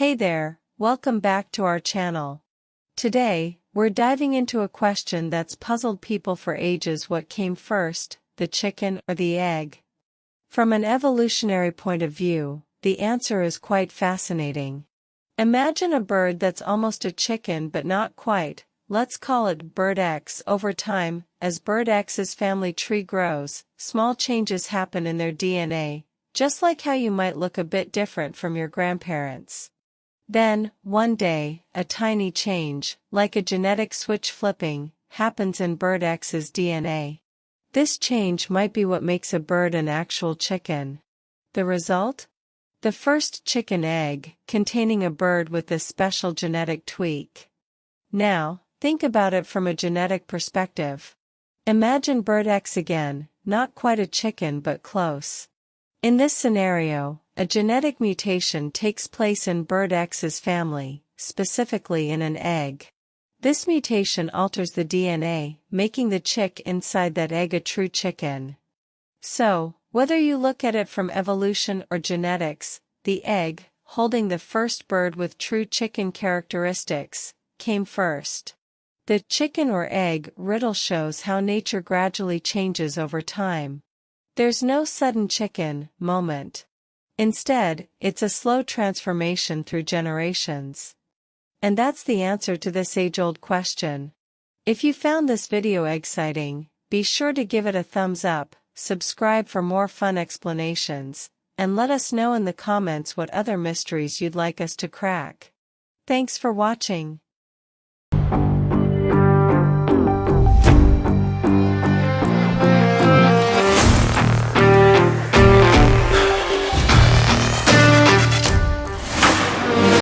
Hey there, welcome back to our channel. Today, we're diving into a question that's puzzled people for ages: what came first, the chicken or the egg? From an evolutionary point of view, the answer is quite fascinating. Imagine a bird that's almost a chicken but not quite. Let's call it Bird X. Over time, as Bird X's family tree grows, small changes happen in their DNA, just like how you might look a bit different from your grandparents. Then, one day, a tiny change, like a genetic switch flipping, happens in Bird X's DNA. This change might be what makes a bird an actual chicken. The result? The first chicken egg, containing a bird with this special genetic tweak. Now, think about it from a genetic perspective. Imagine Bird X again, not quite a chicken but close. In this scenario, a genetic mutation takes place in Bird X's family, specifically in an egg. This mutation alters the DNA, making the chick inside that egg a true chicken. So, whether you look at it from evolution or genetics, the egg, holding the first bird with true chicken characteristics, came first. The chicken or egg riddle shows how nature gradually changes over time. There's no sudden chicken moment. Instead, it's a slow transformation through generations. And that's the answer to this age-old question. If you found this video exciting, be sure to give it a thumbs up, subscribe for more fun explanations, and let us know in the comments what other mysteries you'd like us to crack. Thanks for watching.